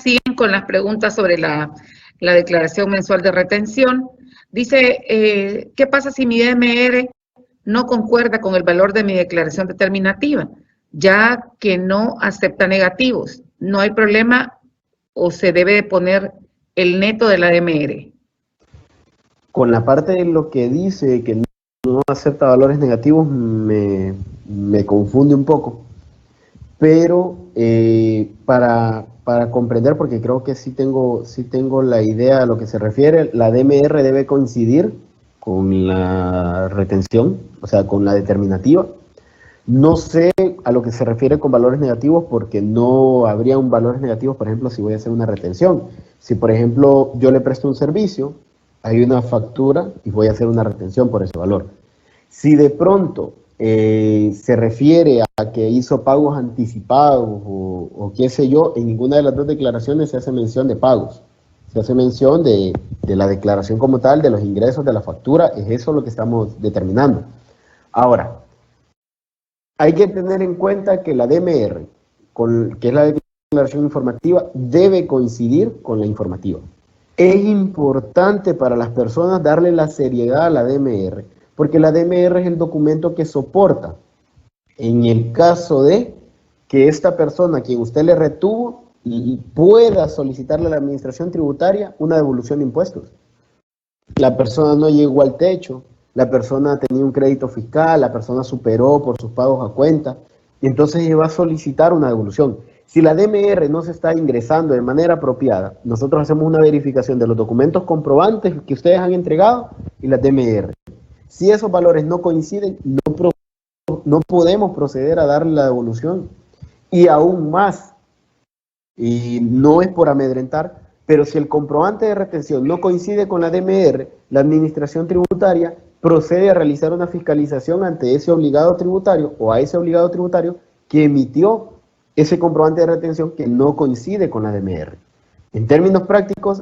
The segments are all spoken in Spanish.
siguen con las preguntas sobre la declaración mensual de retención. Dice, ¿qué pasa si mi DMR no concuerda con el valor de mi declaración determinativa, ya que no acepta negativos? ¿No hay problema o se debe de poner el neto de la DMR? Con la parte de lo que dice que no acepta valores negativos me confunde un poco, pero para comprender, porque creo que sí tengo la idea a lo que se refiere, la DMR debe coincidir con la retención, o sea, con la determinativa. No sé a lo que se refiere con valores negativos, porque no habría un valores negativos, por ejemplo, si voy a hacer una retención. Si, por ejemplo, yo le presto un servicio, hay una factura y voy a hacer una retención por ese valor. Si de pronto se refiere a que hizo pagos anticipados o qué sé yo, en ninguna de las dos declaraciones se hace mención de pagos. Se hace mención de la declaración como tal, de los ingresos de la factura, es eso lo que estamos determinando. Ahora, hay que tener en cuenta que la DMR, que es la declaración informativa, debe coincidir con la informativa. Es importante para las personas darle la seriedad a la DMR, porque la DMR es el documento que soporta, en el caso de que esta persona a quien usted le retuvo pueda solicitarle a la administración tributaria una devolución de impuestos. La persona no llegó al techo, la persona tenía un crédito fiscal, la persona superó por sus pagos a cuenta, y entonces va a solicitar una devolución. Si la DMR no se está ingresando de manera apropiada, nosotros hacemos una verificación de los documentos comprobantes que ustedes han entregado y la DMR. Si esos valores no coinciden, no podemos proceder a darle la devolución. Y aún más, y no es por amedrentar, pero si el comprobante de retención no coincide con la DMR, la administración tributaria procede a realizar una fiscalización ante ese obligado tributario o a ese obligado tributario que emitió ese comprobante de retención que no coincide con la DMR. En términos prácticos,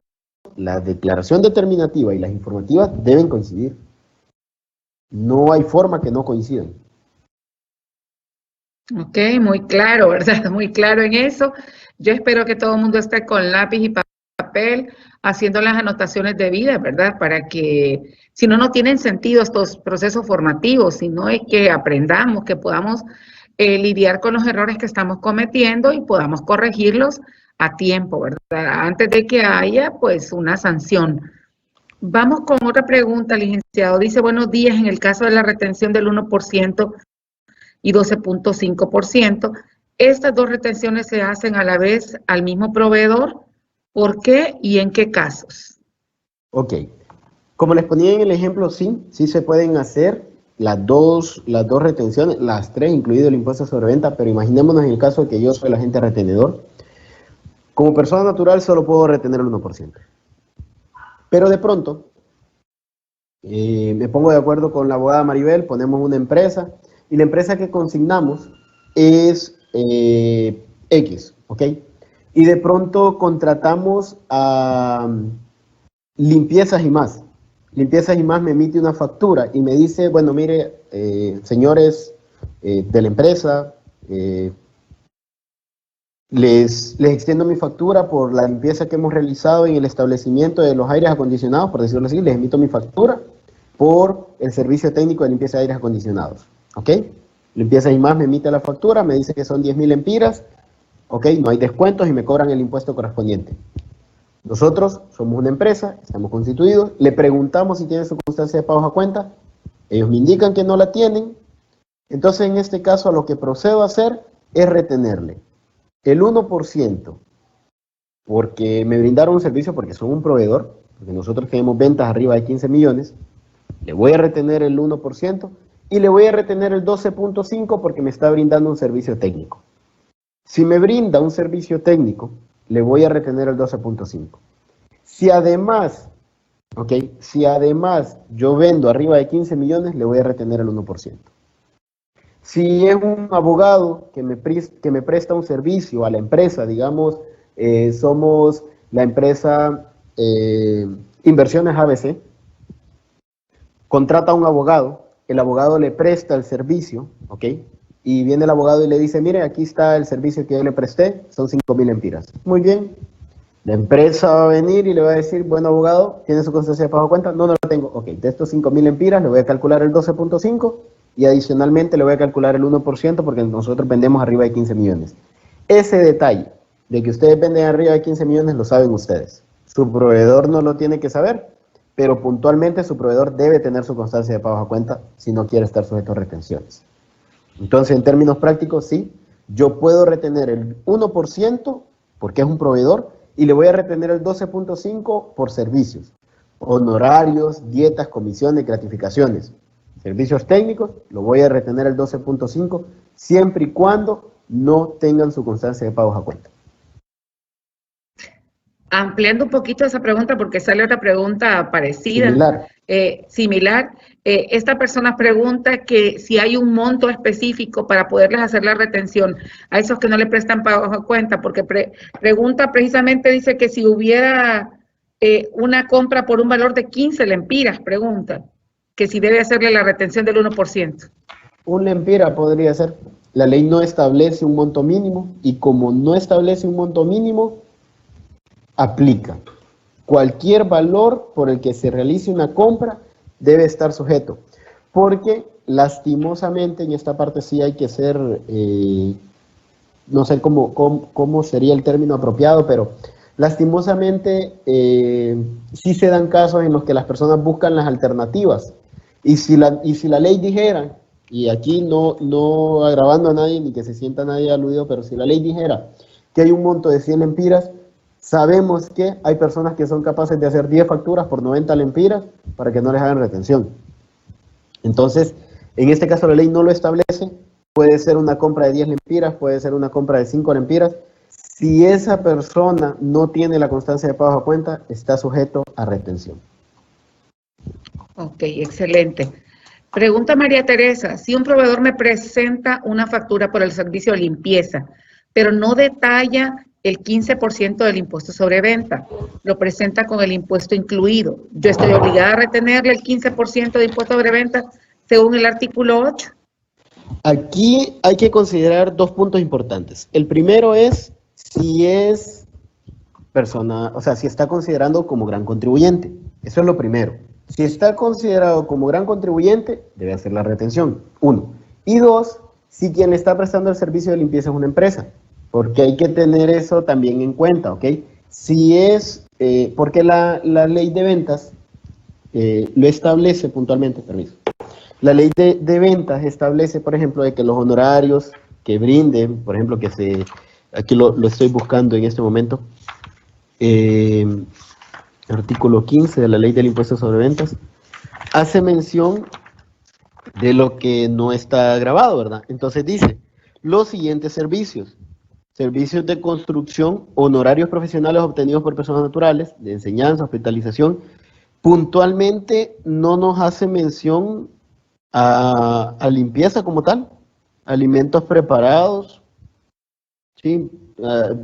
la declaración determinativa y las informativas deben coincidir. No hay forma que no coincidan. Ok, muy claro, ¿verdad? Muy claro en eso. Yo espero que todo el mundo esté con lápiz y papel haciendo las anotaciones debidas, ¿verdad? Para que, si no, no tienen sentido estos procesos formativos, sino es que aprendamos, que podamos lidiar con los errores que estamos cometiendo y podamos corregirlos a tiempo, ¿verdad? Antes de que haya, pues, una sanción. Vamos con otra pregunta, licenciado. Dice, buenos días, en el caso de la retención del 1% y 12.5%, estas dos retenciones se hacen a la vez al mismo proveedor. ¿Por qué y en qué casos? Ok. Como les ponía en el ejemplo, sí se pueden hacer las dos retenciones, las tres, incluido el impuesto sobre venta, pero imaginémonos en el caso de que yo soy el agente retenedor. Como persona natural solo puedo retener el 1%. Pero de pronto, me pongo de acuerdo con la abogada Maribel, ponemos una empresa, y la empresa que consignamos es X, ¿ok? Y de pronto contratamos a Limpiezas y Más. Limpiezas y Más me emite una factura y me dice, bueno, mire, señores de la empresa, les extiendo mi factura por la limpieza que hemos realizado en el establecimiento de los aires acondicionados, por decirlo así, les emito mi factura por el servicio técnico de limpieza de aires acondicionados, ¿ok? Limpieza y Más me emite la factura, me dice que son 10.000 empiras, ¿ok? No hay descuentos y me cobran el impuesto correspondiente. Nosotros somos una empresa, estamos constituidos, le preguntamos si tienen circunstancia de pagos a cuenta, ellos me indican que no la tienen, entonces en este caso lo que procedo a hacer es retenerle el 1%, porque me brindaron un servicio, porque son un proveedor, porque nosotros tenemos ventas arriba de 15 millones, le voy a retener el 1% y le voy a retener el 12.5% porque me está brindando un servicio técnico. Si me brinda un servicio técnico, le voy a retener el 12.5%. Si además yo vendo arriba de 15 millones, le voy a retener el 1%. Si es un abogado que me presta un servicio a la empresa, digamos, somos la empresa Inversiones ABC, contrata a un abogado, el abogado le presta el servicio, ¿ok? Y viene el abogado y le dice, mire, aquí está el servicio que yo le presté, son 5.000 empiras. Muy bien, La empresa va a venir y le va a decir, bueno, abogado, ¿tiene su constancia de pago a cuenta? No, no la tengo. Ok, de estos 5.000 lempiras le voy a calcular el 12.5 y adicionalmente le voy a calcular el 1% porque nosotros vendemos arriba de 15 millones. Ese detalle de que ustedes venden arriba de 15 millones lo saben ustedes. Su proveedor no lo tiene que saber, pero puntualmente su proveedor debe tener su constancia de pagos a cuenta si no quiere estar sujeto a retenciones. Entonces, en términos prácticos, sí, yo puedo retener el 1% porque es un proveedor y le voy a retener el 12.5% por servicios, honorarios, dietas, comisiones, gratificaciones. Servicios técnicos, lo voy a retener el 12.5% siempre y cuando no tengan su constancia de pagos a cuenta. Ampliando un poquito esa pregunta, porque sale otra pregunta parecida, Similar. similar. Esta persona pregunta que si hay un monto específico para poderles hacer la retención a esos que no le prestan pagos a cuenta, porque pregunta precisamente, dice que si hubiera una compra por un valor de 15 lempiras, pregunta, que si debe hacerle la retención del 1%. Un lempira podría ser. La ley no establece un monto mínimo y como no establece un monto mínimo, aplica. Cualquier valor por el que se realice una compra debe estar sujeto, porque lastimosamente en esta parte sí hay que ser, no sé cómo sería el término apropiado, pero lastimosamente sí se dan casos en los que las personas buscan las alternativas. Y si la ley dijera, y aquí no agravando a nadie ni que se sienta nadie aludido, pero si la ley dijera que hay un monto de 100 lempiras, sabemos que hay personas que son capaces de hacer 10 facturas por 90 lempiras para que no les hagan retención. Entonces, en este caso la ley no lo establece, puede ser una compra de 10 lempiras, puede ser una compra de 5 lempiras. Si esa persona no tiene la constancia de pagos a cuenta, está sujeto a retención. Ok, excelente. Pregunta María Teresa, si un proveedor me presenta una factura por el servicio de limpieza, pero no detalla el 15% del impuesto sobre venta, lo presenta con el impuesto incluido, ¿yo estoy obligada a retenerle el 15% de impuesto sobre venta según el artículo 8? Aquí hay que considerar dos puntos importantes. El primero es si es persona, o sea, si está considerando como gran contribuyente. Eso es lo primero. Si está considerado como gran contribuyente, debe hacer la retención, uno. Y dos, si quien le está prestando el servicio de limpieza es una empresa, porque hay que tener eso también en cuenta, ¿ok? Si es, porque la ley de ventas lo establece puntualmente, permiso. La ley de ventas establece, por ejemplo, de que los honorarios que brinden, por ejemplo, aquí lo estoy buscando en este momento, artículo 15 de la ley del impuesto sobre ventas, hace mención de lo que no está grabado, ¿verdad? Entonces dice, los siguientes servicios: servicios de construcción, honorarios profesionales obtenidos por personas naturales, de enseñanza, hospitalización. Puntualmente no nos hace mención a limpieza como tal, alimentos preparados. Sí,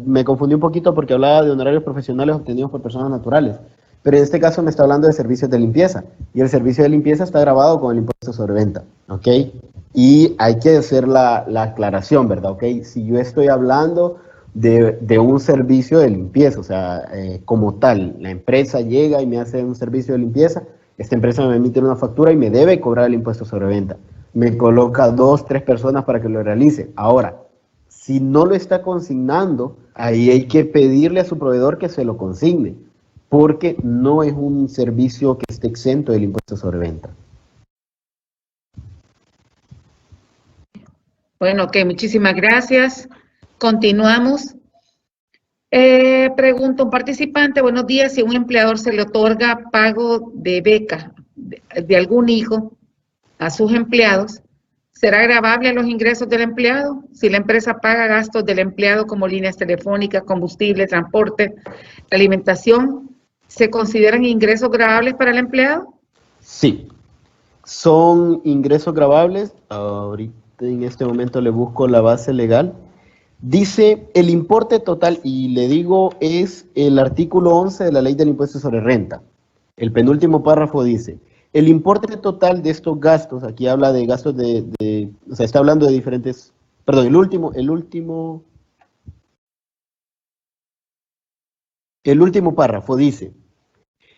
me confundí un poquito porque hablaba de honorarios profesionales obtenidos por personas naturales, pero en este caso me está hablando de servicios de limpieza, y el servicio de limpieza está grabado con el impuesto sobre venta, ¿ok? Y hay que hacer la aclaración, ¿verdad? ¿Ok? Si yo estoy hablando de un servicio de limpieza, o sea, como tal, la empresa llega y me hace un servicio de limpieza, esta empresa me emite una factura y me debe cobrar el impuesto sobre venta. Me coloca 2, 3 personas para que lo realice. Ahora, si no lo está consignando, ahí hay que pedirle a su proveedor que se lo consigne, porque no es un servicio que esté exento del impuesto sobre venta. Bueno, ok, muchísimas gracias. Continuamos. Pregunta un participante, buenos días, si a un empleador se le otorga pago de beca de algún hijo a sus empleados, ¿será gravable a los ingresos del empleado? Si la empresa paga gastos del empleado como líneas telefónicas, combustible, transporte, alimentación, ¿se consideran ingresos gravables para el empleado? Sí, son ingresos gravables. Ahorita en este momento le busco la base legal. Dice el importe total, y le digo, es el artículo 11 de la ley del impuesto sobre renta. El penúltimo párrafo dice, el importe total de estos gastos, aquí habla de gastos o sea, está hablando de diferentes, perdón, el último El último párrafo dice: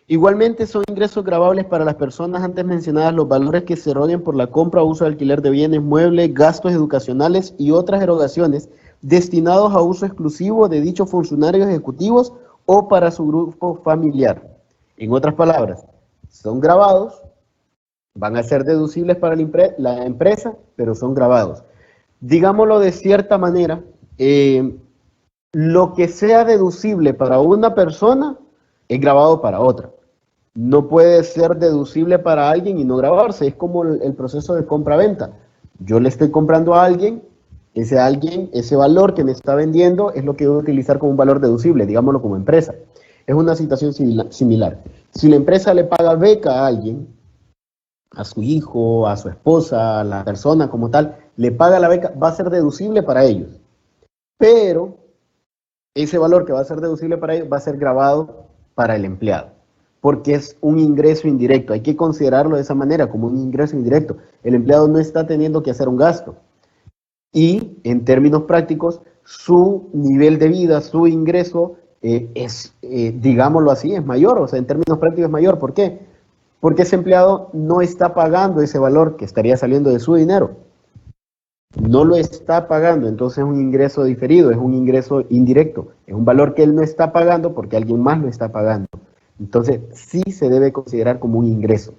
igualmente son ingresos gravables para las personas antes mencionadas los valores que se eroguen por la compra o uso de alquiler de bienes, muebles, gastos educacionales y otras erogaciones destinados a uso exclusivo de dichos funcionarios ejecutivos o para su grupo familiar. En otras palabras, son gravados, van a ser deducibles para la empresa, pero son gravados. Digámoslo de cierta manera, lo que sea deducible para una persona es grabado para otra. No puede ser deducible para alguien y no grabarse. Es como el proceso de compra-venta. Yo le estoy comprando a alguien, ese valor que me está vendiendo es lo que voy a utilizar como un valor deducible, digámoslo como empresa. Es una situación similar. Si la empresa le paga beca a alguien, a su hijo, a su esposa, a la persona como tal, le paga la beca, va a ser deducible para ellos. Pero ese valor que va a ser deducible para ellos va a ser grabado para el empleado, porque es un ingreso indirecto. Hay que considerarlo de esa manera, como un ingreso indirecto. El empleado no está teniendo que hacer un gasto. Y en términos prácticos, su nivel de vida, su ingreso digámoslo así, es mayor. O sea, en términos prácticos es mayor. ¿Por qué? Porque ese empleado no está pagando ese valor que estaría saliendo de su dinero. No lo está pagando, entonces es un ingreso diferido, es un ingreso indirecto. Es un valor que él no está pagando porque alguien más lo está pagando. Entonces, sí se debe considerar como un ingreso.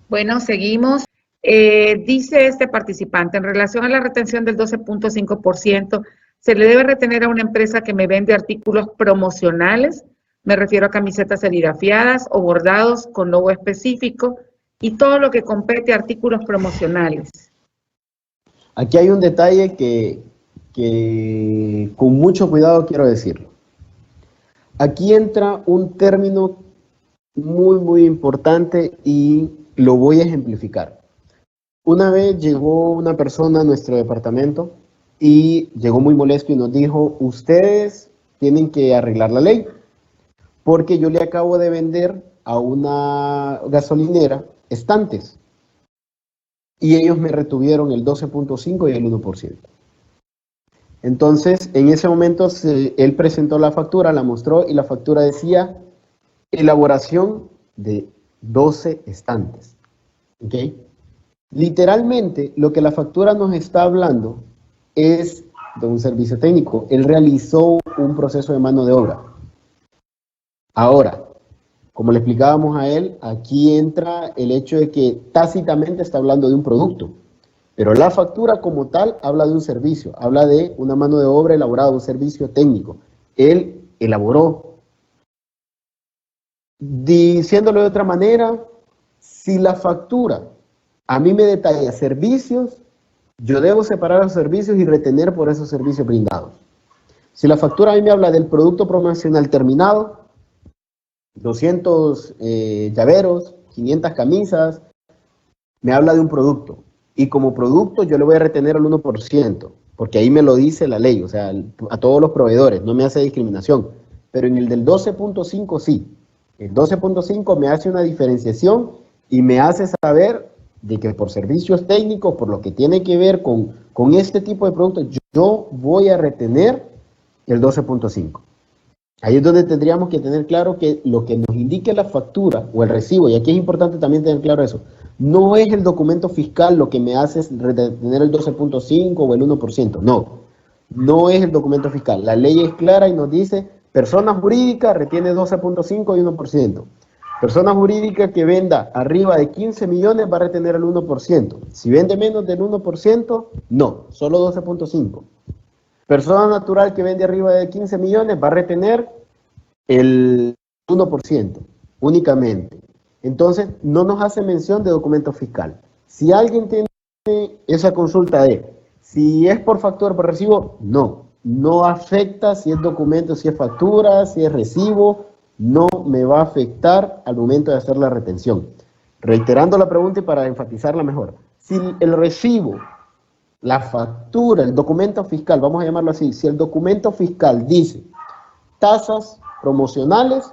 Bueno, seguimos. Dice este participante, en relación a la retención del 12.5%, ¿se le debe retener a una empresa que me vende artículos promocionales? Me refiero a camisetas serigrafiadas o bordados con logo específico y todo lo que compete a artículos promocionales. Aquí hay un detalle que con mucho cuidado quiero decirlo. Aquí entra un término muy importante y lo voy a ejemplificar. Una vez llegó una persona a nuestro departamento y llegó muy molesto y nos dijo: ustedes tienen que arreglar la ley, porque yo le acabo de vender a una gasolinera estantes y ellos me retuvieron el 12.5 y el 1%. Entonces, en ese momento él presentó la factura, la mostró y la factura decía elaboración de 12 estantes. ¿Ok? Literalmente, lo que la factura nos está hablando es de un servicio técnico. Él realizó un proceso de mano de obra. Ahora, como le explicábamos a él, aquí entra el hecho de que tácitamente está hablando de un producto, pero la factura como tal habla de un servicio, habla de una mano de obra elaborada, un servicio técnico. Él elaboró. Diciéndolo de otra manera, si la factura a mí me detalla servicios, yo debo separar los servicios y retener por esos servicios brindados. Si la factura a mí me habla del producto promocional terminado, 200 llaveros, 500 camisas, me habla de un producto. Y como producto yo le voy a retener el 1%, porque ahí me lo dice la ley, o sea, a todos los proveedores, no me hace discriminación. Pero en el del 12.5 sí. El 12.5 me hace una diferenciación y me hace saber de que por servicios técnicos, por lo que tiene que ver con este tipo de productos, yo voy a retener el 12.5. Ahí es donde tendríamos que tener claro que lo que nos indique la factura o el recibo, y aquí es importante también tener claro eso, no es el documento fiscal lo que me hace retener el 12.5 o el 1%, no es el documento fiscal. La ley es clara y nos dice, persona jurídica retiene 12.5 y 1%. Persona jurídica que venda arriba de 15 millones va a retener el 1%. Si vende menos del 1%, no, solo 12.5. Persona natural que vende arriba de 15 millones va a retener el 1% únicamente. Entonces, no nos hace mención de documento fiscal. Si alguien tiene esa consulta de si es por factura o por recibo, no afecta si es documento, si es factura, si es recibo, no me va a afectar al momento de hacer la retención. Reiterando la pregunta y para enfatizarla mejor, si el recibo, la factura, el documento fiscal, vamos a llamarlo así, si el documento fiscal dice tasas promocionales,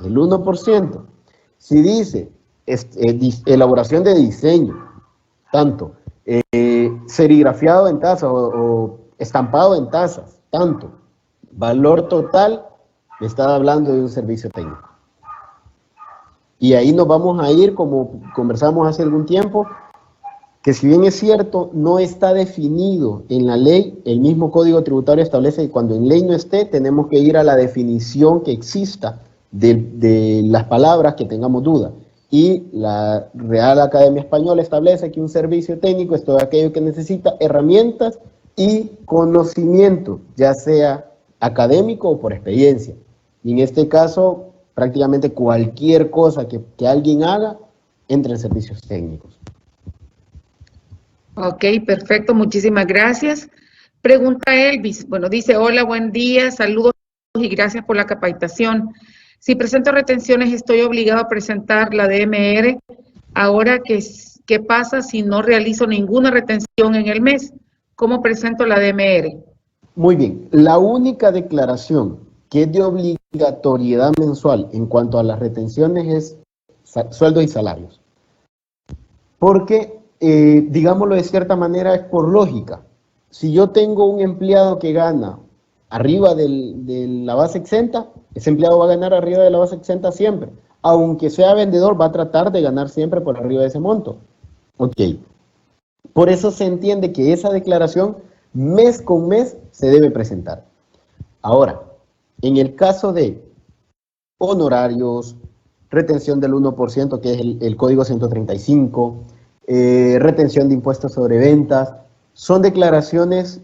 el 1%. Si dice elaboración de diseño, tanto serigrafiado en tazas o estampado en tazas, tanto. Valor total, me estaba hablando de un servicio técnico. Y ahí nos vamos a ir, como conversamos hace algún tiempo, que si bien es cierto, no está definido en la ley, el mismo Código Tributario establece que cuando en ley no esté, tenemos que ir a la definición que exista de las palabras que tengamos duda. Y la Real Academia Española establece que un servicio técnico es todo aquello que necesita herramientas y conocimiento, ya sea académico o por experiencia. Y en este caso, prácticamente cualquier cosa que alguien haga entra en servicios técnicos. Ok, perfecto, muchísimas gracias. Pregunta Elvis, bueno, dice, hola, buen día, saludos y gracias por la capacitación. Si presento retenciones, ¿estoy obligado a presentar la DMR? Ahora, ¿qué pasa si no realizo ninguna retención en el mes? ¿Cómo presento la DMR? Muy bien, la única declaración que es de obligatoriedad mensual en cuanto a las retenciones es sueldos y salarios. Porque, digámoslo de cierta manera, es por lógica. Si yo tengo un empleado que gana arriba de la base exenta, ese empleado va a ganar arriba de la base exenta siempre. Aunque sea vendedor, va a tratar de ganar siempre por arriba de ese monto. Ok. Por eso se entiende que esa declaración mes con mes se debe presentar. Ahora, en el caso de honorarios, retención del 1%, que es el código 135, retención de impuestos sobre ventas, son declaraciones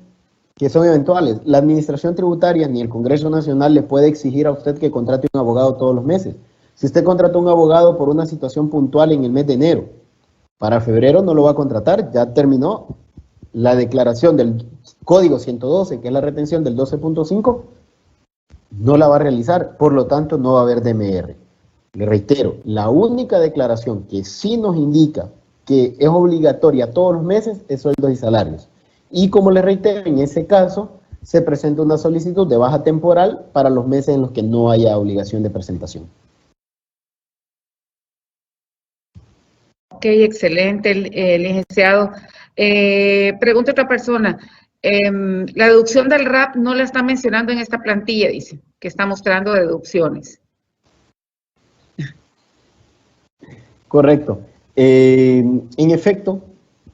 que son eventuales. La Administración Tributaria ni el Congreso Nacional le puede exigir a usted que contrate un abogado todos los meses. Si usted contrató un abogado por una situación puntual en el mes de enero, para febrero no lo va a contratar, ya terminó la declaración del código 112, que es la retención del 12.5, no la va a realizar, por lo tanto no va a haber DMR. Le reitero, la única declaración que sí nos indica que es obligatoria todos los meses es sueldos y salarios. Y como le reitero, en ese caso se presenta una solicitud de baja temporal para los meses en los que no haya obligación de presentación. Ok, excelente, licenciado. Pregunta otra persona. La deducción del RAP no la está mencionando en esta plantilla, dice, que está mostrando deducciones. Correcto. En efecto,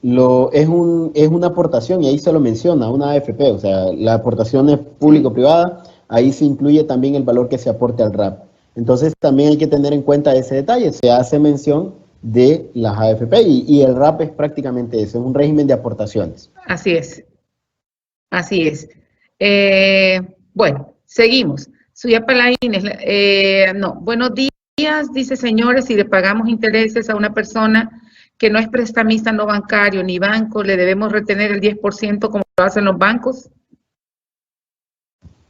es una aportación, y ahí se lo menciona, una AFP, o sea, la aportación es público-privada, ahí se incluye también el valor que se aporte al RAP. Entonces también hay que tener en cuenta ese detalle, se hace mención de las AFP y el RAP es prácticamente eso, es un régimen de aportaciones. Así es, así es. Bueno, seguimos. Suya Palaínez, no, buenos días, dice señores, si le pagamos intereses a una persona que no es prestamista no bancario ni banco, ¿le debemos retener el 10% como lo hacen los bancos?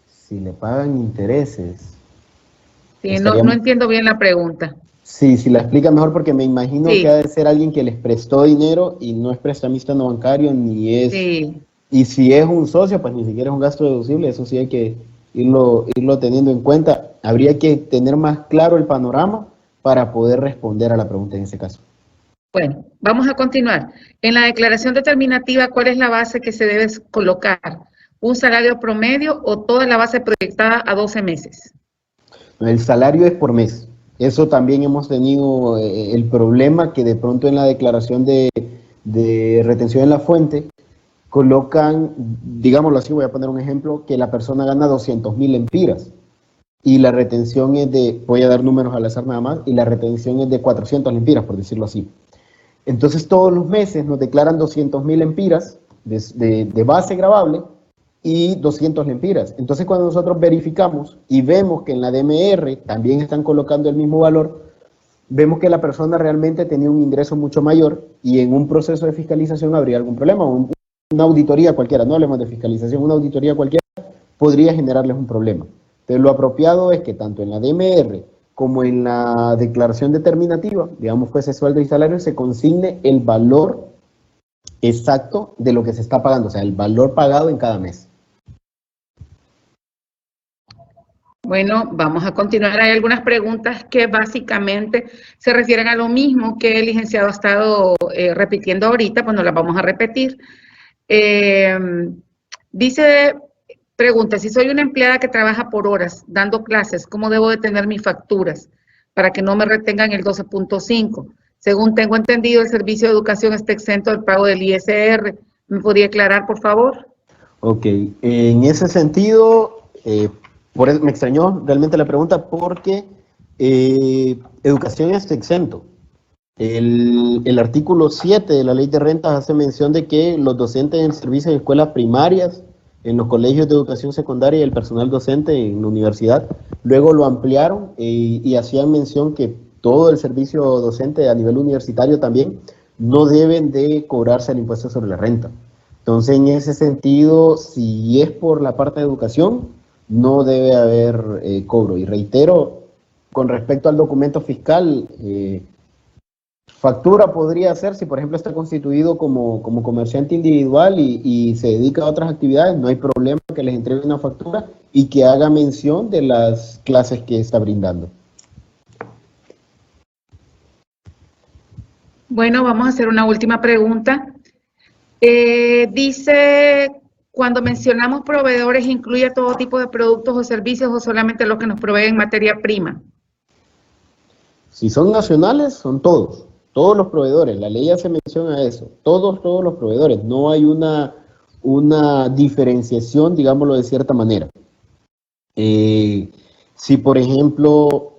Si le pagan intereses. Sí, no entiendo bien la pregunta. Sí, si la explica mejor porque me imagino Sí. que ha de ser alguien que les prestó dinero y no es prestamista no bancario ni es... Sí. Y si es un socio, pues ni siquiera es un gasto deducible, eso sí hay que irlo teniendo en cuenta. Habría que tener más claro el panorama para poder responder a la pregunta en ese caso. Bueno, vamos a continuar. En la declaración determinativa, ¿cuál es la base que se debe colocar? ¿Un salario promedio o toda la base proyectada a 12 meses? El salario es por mes. Eso también hemos tenido el problema que de pronto en la declaración de retención en la fuente colocan, digámoslo así, voy a poner un ejemplo, que la persona gana 200,000 lempiras y la retención es de, voy a dar números al azar nada más, y la retención es de 400 lempiras, por decirlo así. Entonces todos los meses nos declaran 200,000 lempiras de base gravable y 200 lempiras. Entonces cuando nosotros verificamos y vemos que en la DMR también están colocando el mismo valor, vemos que la persona realmente tenía un ingreso mucho mayor y en un proceso de fiscalización habría algún problema. Una auditoría cualquiera, no hablemos de fiscalización, una auditoría cualquiera podría generarles un problema. Entonces lo apropiado es que tanto en la DMR como en la declaración determinativa, digamos fuese sueldo y salario, se consigne el valor exacto de lo que se está pagando, o sea, el valor pagado en cada mes. Bueno, vamos a continuar. Hay algunas preguntas que básicamente se refieren a lo mismo que el licenciado ha estado repitiendo ahorita, pues no las vamos a repetir. Pregunta, si soy una empleada que trabaja por horas dando clases, ¿cómo debo de tener mis facturas para que no me retengan el 12.5? Según tengo entendido, el servicio de educación está exento del pago del ISR. ¿Me podría aclarar, por favor? Ok, en ese sentido, me extrañó realmente la pregunta porque educación es exento. El artículo 7 de la ley de rentas hace mención de que los docentes en servicio de escuelas primarias, en los colegios de educación secundaria y el personal docente en la universidad, luego lo ampliaron y hacían mención que todo el servicio docente a nivel universitario también no deben de cobrarse el impuesto sobre la renta. Entonces, en ese sentido, si es por la parte de educación, no debe haber cobro. Y reitero, con respecto al documento fiscal, factura podría ser si, por ejemplo, está constituido como comerciante individual y se dedica a otras actividades, no hay problema que les entregue una factura y que haga mención de las clases que está brindando. Bueno, vamos a hacer una última pregunta. Dice, cuando mencionamos proveedores, ¿incluye todo tipo de productos o servicios o solamente los que nos proveen materia prima? Si son nacionales, son todos los proveedores. La ley hace mención a eso, todos los proveedores. No hay una diferenciación, digámoslo de cierta manera. Si, por ejemplo,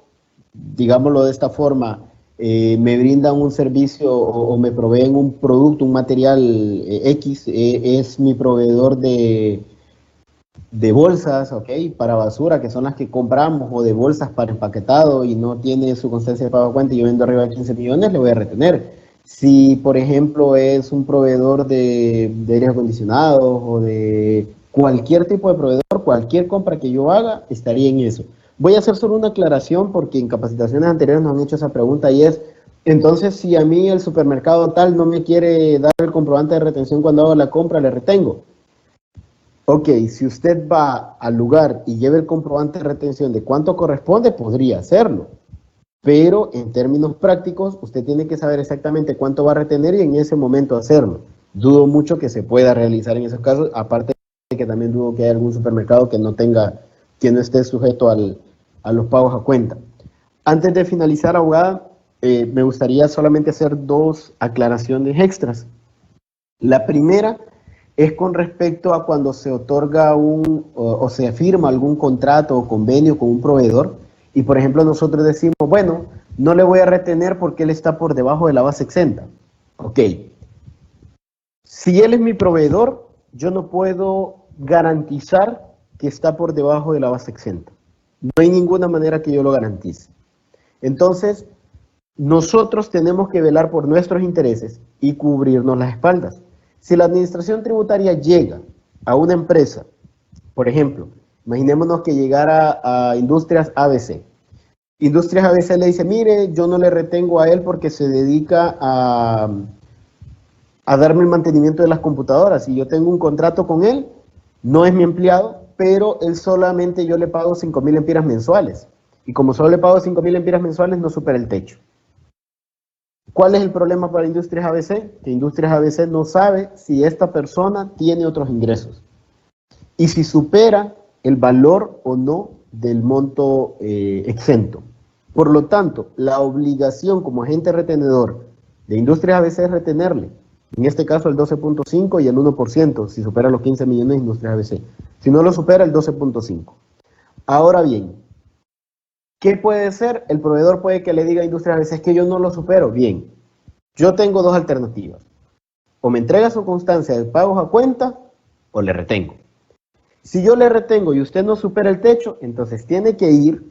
digámoslo de esta forma, me brindan un servicio o me proveen un producto, un material X, es mi proveedor de bolsas, ¿ok? Para basura, que son las que compramos, o de bolsas para empaquetado y no tiene su constancia de pago a cuenta y yo vendo arriba de 15 millones, le voy a retener. Si, por ejemplo, es un proveedor de aires acondicionados o de cualquier tipo de proveedor, cualquier compra que yo haga, estaría en eso. Voy a hacer solo una aclaración porque en capacitaciones anteriores nos han hecho esa pregunta y es, entonces, si a mí el supermercado tal no me quiere dar el comprobante de retención cuando hago la compra, ¿le retengo? Ok, si usted va al lugar y lleva el comprobante de retención de cuánto corresponde, podría hacerlo. Pero en términos prácticos, usted tiene que saber exactamente cuánto va a retener y en ese momento hacerlo. Dudo mucho que se pueda realizar en esos casos, aparte de que también dudo que haya algún supermercado que no esté sujeto a los pagos a cuenta. Antes de finalizar, abogada, me gustaría solamente hacer dos aclaraciones extras. La primera es con respecto a cuando se otorga o se firma algún contrato o convenio con un proveedor y, por ejemplo, nosotros decimos, bueno, no le voy a retener porque él está por debajo de la base exenta. Ok. Si él es mi proveedor, yo no puedo garantizar que está por debajo de la base exenta. No hay ninguna manera que yo lo garantice. Entonces, nosotros tenemos que velar por nuestros intereses y cubrirnos las espaldas. Si la administración tributaria llega a una empresa, por ejemplo, imaginémonos que llegara a Industrias ABC. Industrias ABC le dice, mire, yo no le retengo a él porque se dedica a darme el mantenimiento de las computadoras y yo tengo un contrato con él, no es mi empleado, pero él solamente yo le pago 5.000 lempiras mensuales. Y como solo le pago 5.000 lempiras mensuales, no supera el techo. ¿Cuál es el problema para Industrias ABC? Que Industrias ABC no sabe si esta persona tiene otros ingresos y si supera el valor o no del monto exento. Por lo tanto, la obligación como agente retenedor de Industrias ABC es retenerle, en este caso el 12.5 y el 1% si supera los 15 millones de Industrias ABC. Si no lo supera, el 12.5. Ahora bien, ¿qué puede ser? El proveedor puede que le diga a Industrias ABC, es que yo no lo supero. Bien, yo tengo dos alternativas. O me entrega su constancia de pagos a cuenta, o le retengo. Si yo le retengo y usted no supera el techo, entonces tiene que ir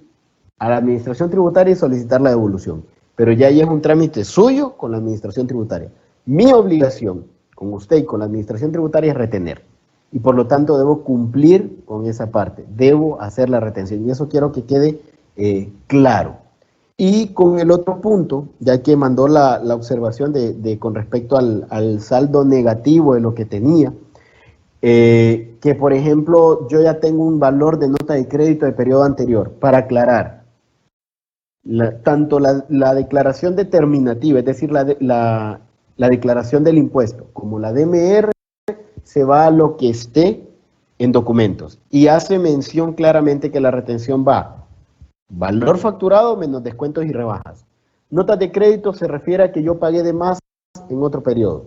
a la administración tributaria y solicitar la devolución. Pero ya ahí es un trámite suyo con la administración tributaria. Mi obligación con usted y con la administración tributaria es retener. Y por lo tanto debo cumplir con esa parte. Debo hacer la retención. Y eso quiero que quede claro. Y con el otro punto, ya que mandó la observación con respecto al saldo negativo de lo que tenía, que por ejemplo yo ya tengo un valor de nota de crédito de periodo anterior. Para aclarar, tanto la declaración determinativa, es decir, la declaración del impuesto, como la DMR, se va a lo que esté en documentos y hace mención claramente que la retención va valor facturado menos descuentos y rebajas. Notas de crédito se refiere a que yo pagué de más en otro periodo.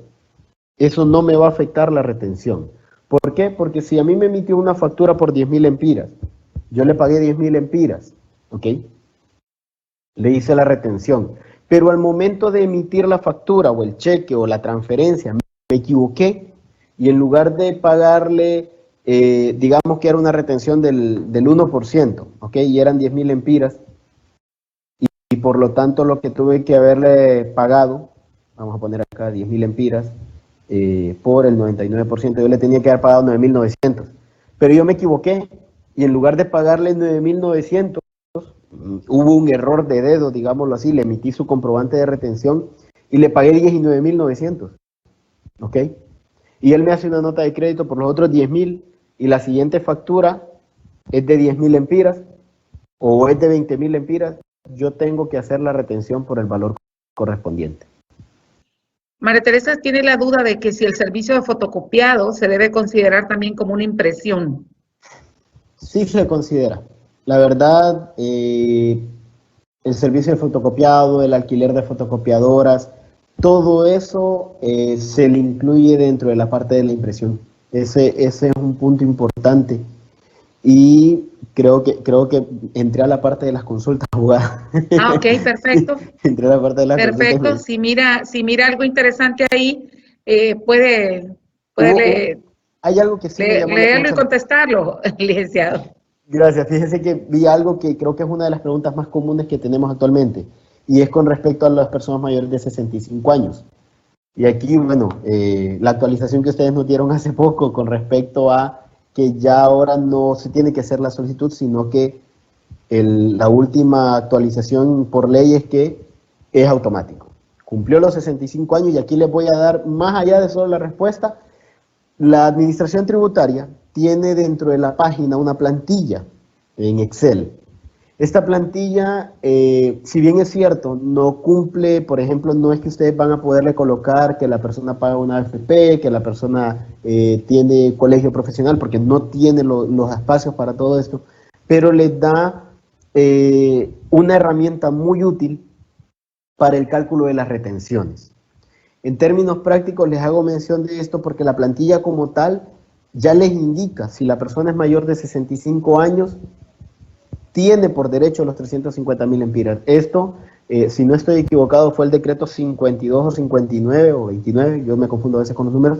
Eso no me va a afectar la retención. ¿Por qué? Porque si a mí me emitió una factura por 10.000 empiras, yo le pagué 10.000 empiras, ¿ok? Le hice la retención. Pero al momento de emitir la factura o el cheque o la transferencia, me equivoqué y en lugar de pagarle, digamos que era una retención del 1%, ¿ok? Y eran 10.000 empiras y por lo tanto lo que tuve que haberle pagado, vamos a poner acá 10.000 empiras, por el 99%, yo le tenía que haber pagado 9.900. Pero yo me equivoqué y en lugar de pagarle 9.900, hubo un error de dedo, digámoslo así, le emití su comprobante de retención y le pagué 19.900, ¿ok? Y él me hace una nota de crédito por los otros 10.000 y la siguiente factura es de 10.000 empiras o es de 20.000 empiras, yo tengo que hacer la retención por el valor correspondiente. María Teresa tiene la duda de que si el servicio de fotocopiado se debe considerar también como una impresión. Sí se considera. La verdad, el servicio de fotocopiado, el alquiler de fotocopiadoras, todo eso se le incluye dentro de la parte de la impresión. Ese es un punto importante. Y creo que entré a la parte de las consultas jugadas. Ah, ok, perfecto. Entré a la parte de las Perfecto. consultas. Si mira algo interesante ahí, puede hay algo que sí me llamó la leerlo y atención. contestarlo, licenciado. Gracias. Fíjese que vi algo que creo que es una de las preguntas más comunes que tenemos actualmente, y es con respecto a las personas mayores de 65 años. Y aquí, bueno, la actualización que ustedes nos dieron hace poco con respecto a que ya ahora no se tiene que hacer la solicitud, sino que la última actualización por ley es que es automático. Cumplió los 65 años y aquí les voy a dar, más allá de solo la respuesta, la administración tributaria tiene dentro de la página una plantilla en Excel. Esta plantilla, si bien es cierto, no cumple, por ejemplo, no es que ustedes van a poderle colocar que la persona paga una AFP, que la persona tiene colegio profesional, porque no tiene los espacios para todo esto, pero les da una herramienta muy útil para el cálculo de las retenciones. En términos prácticos les hago mención de esto porque la plantilla como tal ya les indica si la persona es mayor de 65 años, tiene por derecho los 350.000 empiras. Esto, si no estoy equivocado, fue el decreto 52 o 59 o 29, yo me confundo a veces con los números,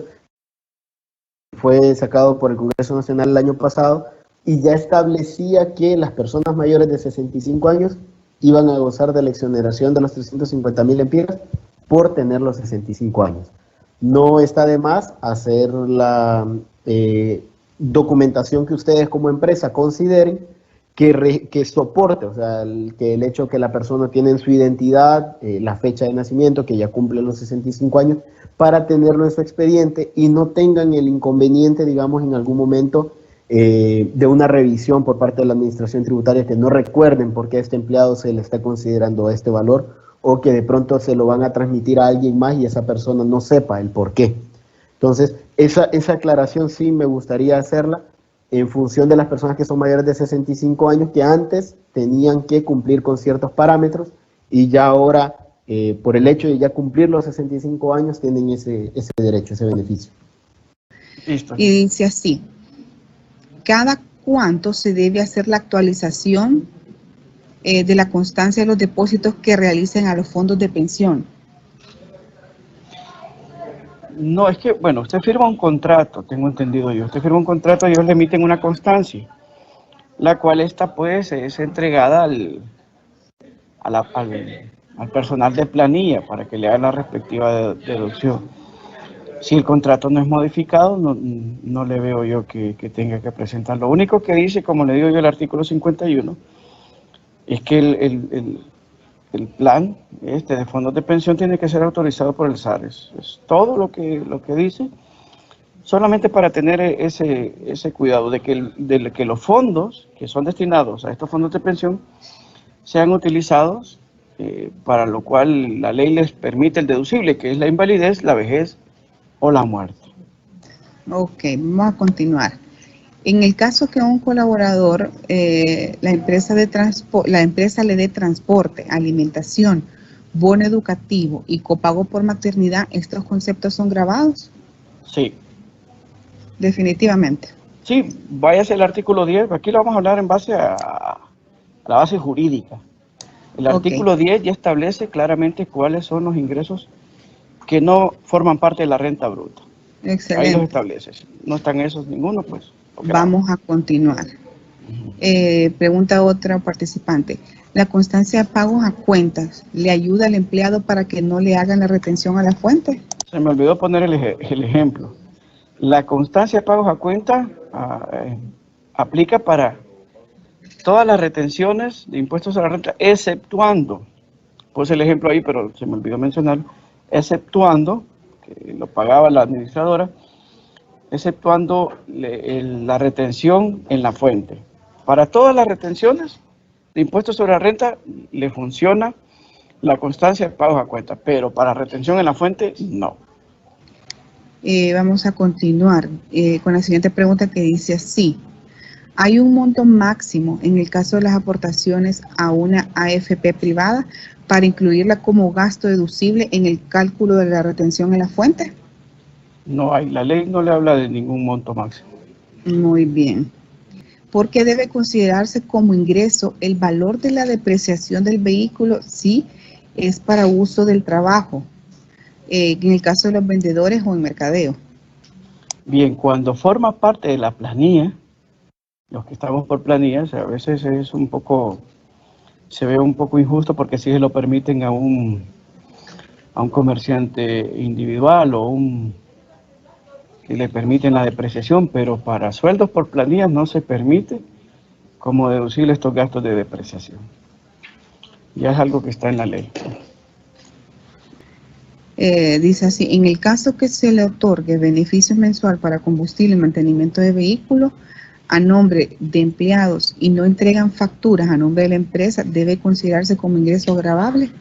fue sacado por el Congreso Nacional el año pasado y ya establecía que las personas mayores de 65 años iban a gozar de la exoneración de los 350.000 empiras por tener los 65 años. No está de más hacer la documentación que ustedes como empresa consideren que soporte, o sea, el hecho que la persona tiene en su identidad la fecha de nacimiento, que ya cumple los 65 años, para tenerlo en su expediente y no tengan el inconveniente, digamos, en algún momento de una revisión por parte de la administración tributaria, que no recuerden por qué a este empleado se le está considerando este valor, o que de pronto se lo van a transmitir a alguien más y esa persona no sepa el por qué. Entonces, esa aclaración sí me gustaría hacerla en función de las personas que son mayores de 65 años, que antes tenían que cumplir con ciertos parámetros y ya ahora, por el hecho de ya cumplir los 65 años, tienen ese derecho, ese beneficio. Listo. Y dice así: ¿cada cuánto se debe hacer la actualización de la constancia de los depósitos que realicen a los fondos de pensión? No, es que, bueno, usted firma un contrato, tengo entendido yo. Usted firma un contrato y ellos le emiten una constancia, la cual esta pues es entregada al personal de planilla para que le hagan la respectiva deducción. Si el contrato no es modificado, no le veo yo que tenga que presentar. Lo único que dice, como le digo yo, el artículo 51, es que el plan de fondos de pensión tiene que ser autorizado por el SARES. Es todo lo que dice. solamente para tener ese cuidado de que los fondos que son destinados a estos fondos de pensión sean utilizados para lo cual la ley les permite el deducible, que es la invalidez, la vejez o la muerte. Ok, vamos a continuar. En el caso que a un colaborador, la empresa le dé transporte, alimentación, bono educativo y copago por maternidad, ¿estos conceptos son grabados? Sí. Definitivamente. Sí, váyase al artículo 10, aquí lo vamos a hablar en base a la base jurídica. El artículo 10 ya establece claramente cuáles son los ingresos que no forman parte de la renta bruta. Excelente. Ahí los establece. No están esos ninguno, pues. Vamos a continuar. Pregunta otra participante. ¿La constancia de pagos a cuentas le ayuda al empleado para que no le hagan la retención a la fuente? Se me olvidó poner el ejemplo. La constancia de pagos a cuenta aplica para todas las retenciones de impuestos a la renta, exceptuando, puse el ejemplo ahí, pero se me olvidó mencionarlo, exceptuando, que lo pagaba la administradora, exceptuando la retención en la fuente. Para todas las retenciones de impuestos sobre la renta le funciona la constancia de pagos a cuenta, pero para retención en la fuente, no. Vamos a continuar con la siguiente pregunta que dice así. ¿Hay un monto máximo en el caso de las aportaciones a una AFP privada para incluirla como gasto deducible en el cálculo de la retención en la fuente? No hay, la ley no le habla de ningún monto máximo. Muy bien. ¿Por qué debe considerarse como ingreso el valor de la depreciación del vehículo si es para uso del trabajo? En el caso de los vendedores o en mercadeo. Bien, cuando forma parte de la planilla, los que estamos por planillas, a veces es un poco, se ve un poco injusto porque si se lo permiten a un comerciante individual o que le permiten la depreciación, pero para sueldos por planillas no se permite como deducible estos gastos de depreciación. Ya es algo que está en la ley. Dice así, en el caso que se le otorgue beneficio mensual para combustible y mantenimiento de vehículos a nombre de empleados y no entregan facturas a nombre de la empresa, ¿debe considerarse como ingreso gravable?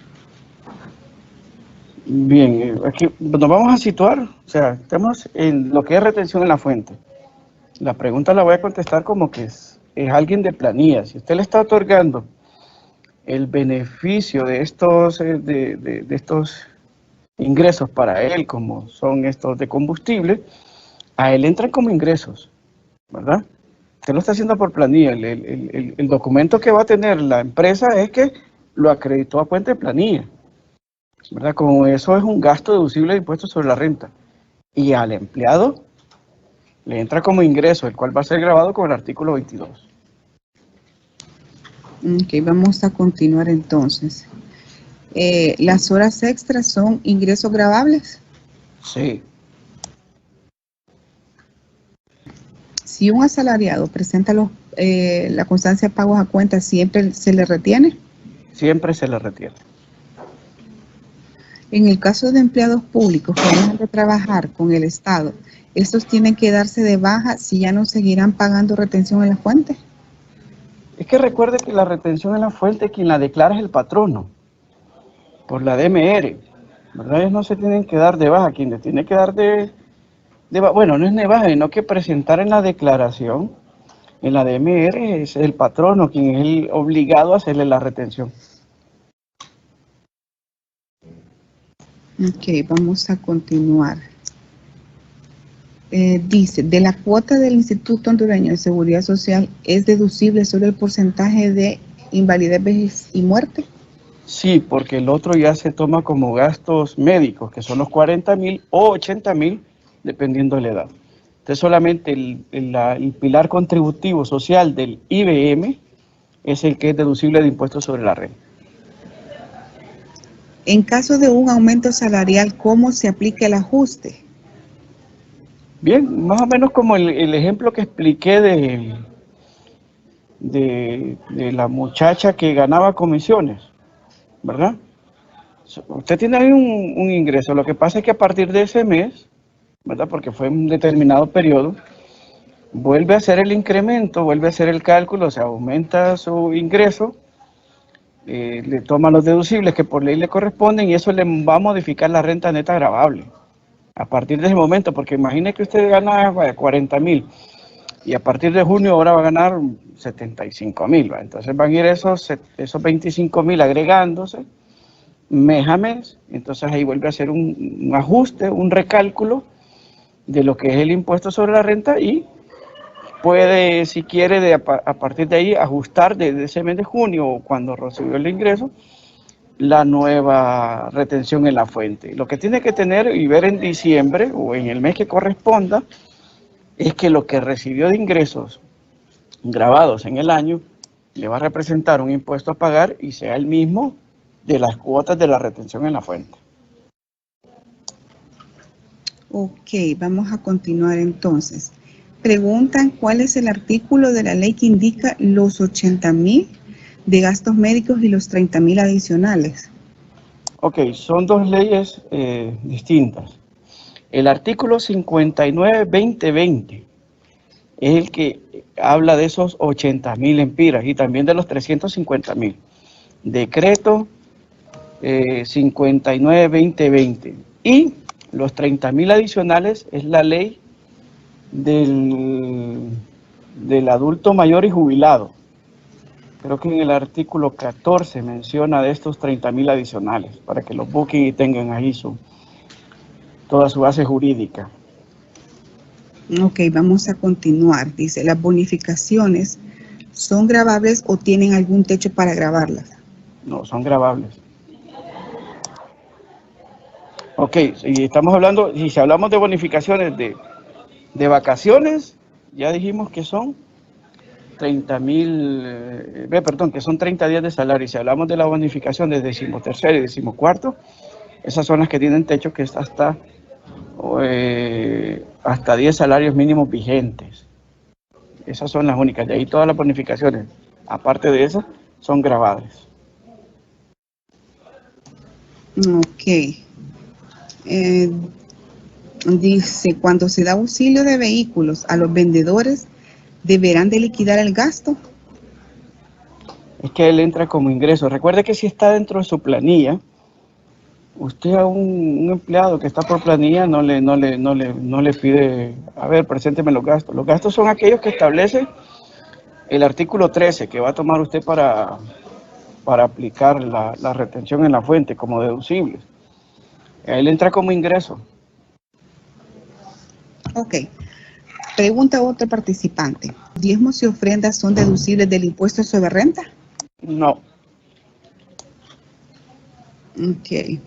Bien, aquí nos vamos a situar, o sea, estamos en lo que es retención en la fuente. La pregunta la voy a contestar como que es alguien de planilla. Si usted le está otorgando el beneficio de estos, estos ingresos para él, como son estos de combustible, a él entran como ingresos, ¿verdad? Usted lo está haciendo por planilla. El documento que va a tener la empresa es que lo acreditó a cuenta de planilla, ¿verdad? Como eso es un gasto deducible de impuestos sobre la renta. Y al empleado le entra como ingreso, el cual va a ser grabado con el artículo 22. Ok, vamos a continuar entonces. ¿Las horas extras son ingresos gravables? Sí. Si un asalariado presenta la constancia de pagos a cuenta, ¿siempre se le retiene? Siempre se le retiene. En el caso de empleados públicos que dejan de trabajar con el Estado, ¿estos tienen que darse de baja si ya no seguirán pagando retención en la fuente? Es que recuerde que la retención en la fuente, quien la declara es el patrono, por la DMR, ¿verdad? Ellos no se tienen que dar de baja, quien le tiene que dar de baja, bueno, no es de baja, sino que presentar en la declaración, en la DMR, es el patrono quien es el obligado a hacerle la retención. Ok, vamos a continuar. Dice, de la cuota del Instituto Hondureño de Seguridad Social, ¿es deducible solo el porcentaje de invalidez, vejez y muerte? Sí, porque el otro ya se toma como gastos médicos, que son los 40,000 o 80,000, dependiendo de la edad. Entonces solamente el pilar contributivo social del IBM es el que es deducible de impuestos sobre la renta. En caso de un aumento salarial, ¿cómo se aplica el ajuste? Bien, más o menos como el ejemplo que expliqué de la muchacha que ganaba comisiones, ¿verdad? Usted tiene ahí un ingreso, lo que pasa es que a partir de ese mes ¿verdad? Porque fue un determinado periodo, vuelve a hacer el incremento, vuelve a hacer el cálculo, o sea, aumenta su ingreso, le toma los deducibles que por ley le corresponden y eso le va a modificar la renta neta gravable a partir de ese momento, porque imagine que usted gana 40,000 y a partir de junio ahora va a ganar 75,000, entonces van a ir esos 25,000 agregándose mes a mes, entonces ahí vuelve a hacer un ajuste, un recálculo de lo que es el impuesto sobre la renta y puede, si quiere, a partir de ahí ajustar desde ese mes de junio, cuando recibió el ingreso, la nueva retención en la fuente. Lo que tiene que tener y ver en diciembre o en el mes que corresponda es que lo que recibió de ingresos grabados en el año le va a representar un impuesto a pagar y sea el mismo de las cuotas de la retención en la fuente. Ok, vamos a continuar entonces. Preguntan cuál es el artículo de la ley que indica los 80,000 de gastos médicos y los 30,000 adicionales. Ok, son dos leyes distintas. El artículo 59-2020 es el que habla de esos 80,000 empiras y también de los 350,000. Decreto 59-2020. Y los 30,000 adicionales es la ley del adulto mayor y jubilado. Creo que en el artículo 14 menciona de estos 30,000 adicionales, para que los busquen y tengan ahí toda su base jurídica. Ok, vamos a continuar. Dice, ¿las bonificaciones son gravables o tienen algún techo para gravarlas? No, son gravables. Ok, y estamos hablando, y si hablamos de bonificaciones de vacaciones, ya dijimos que son 30,000, que son 30 días de salario. Y si hablamos de la bonificación de 13º y 14º, esas son las que tienen techo, que es hasta 10 salarios mínimos vigentes. Esas son las únicas. De ahí todas las bonificaciones, aparte de esas, son gravables. Ok. Dice, cuando se da auxilio de vehículos a los vendedores, ¿deberán de liquidar el gasto? Es que él entra como ingreso. Recuerde que si está dentro de su planilla, usted a un empleado que está por planilla no le pide, a ver, presénteme los gastos. Los gastos son aquellos que establece el artículo 13, que va a tomar usted para aplicar la retención en la fuente como deducibles. Él entra como ingreso. Ok. Pregunta otro participante. ¿Diezmos y ofrendas son deducibles del impuesto sobre renta? No. Ok.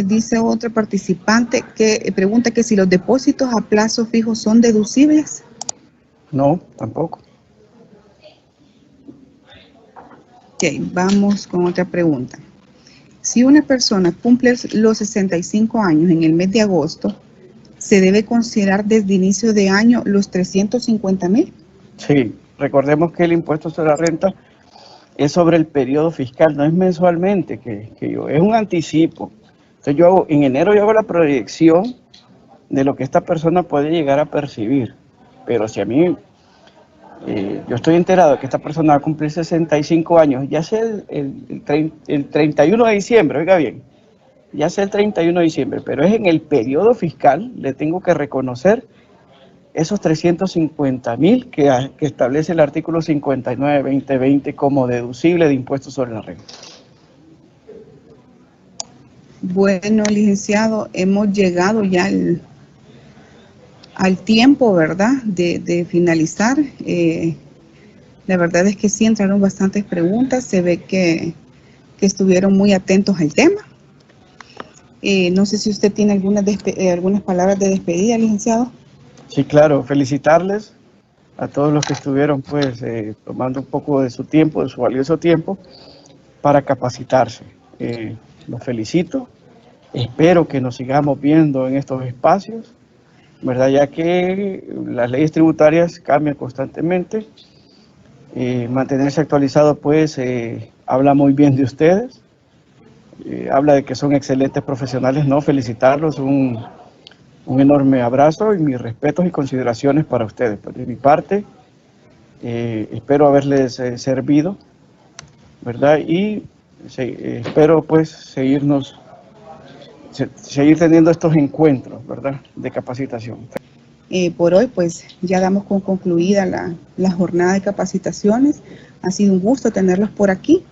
Dice otro participante que pregunta que si los depósitos a plazo fijo son deducibles. No, tampoco. Ok, vamos con otra pregunta. Si una persona cumple los 65 años en el mes de agosto, ¿se debe considerar desde inicio de año los 350,000? Sí, recordemos que el impuesto sobre la renta es sobre el periodo fiscal, no es mensualmente, es un anticipo. Entonces en enero yo hago la proyección de lo que esta persona puede llegar a percibir. Pero si a mí, yo estoy enterado de que esta persona va a cumplir 65 años, ya sea el 31 de diciembre, oiga bien, ya sea el 31 de diciembre, pero es en el periodo fiscal, le tengo que reconocer esos 350,000 que establece el artículo 59-2020 como deducible de impuestos sobre la renta. Bueno, licenciado, hemos llegado ya al tiempo, ¿verdad?, de finalizar. La verdad es que sí entraron bastantes preguntas, se ve que estuvieron muy atentos al tema. No sé si usted tiene algunas palabras de despedida, licenciado. Sí, claro, felicitarles a todos los que estuvieron pues tomando un poco de su tiempo, de su valioso tiempo, para capacitarse. Los felicito, espero que nos sigamos viendo en estos espacios, ¿verdad? Ya que las leyes tributarias cambian constantemente. Mantenerse actualizado pues habla muy bien de ustedes. habla de que son excelentes profesionales, no, felicitarlos, un enorme abrazo y mis respetos y consideraciones para ustedes. Pues de mi parte, espero haberles servido, ¿verdad? Y espero pues seguir teniendo estos encuentros, ¿verdad? De capacitación. Por hoy pues ya damos con concluida la jornada de capacitaciones. Ha sido un gusto tenerlos por aquí.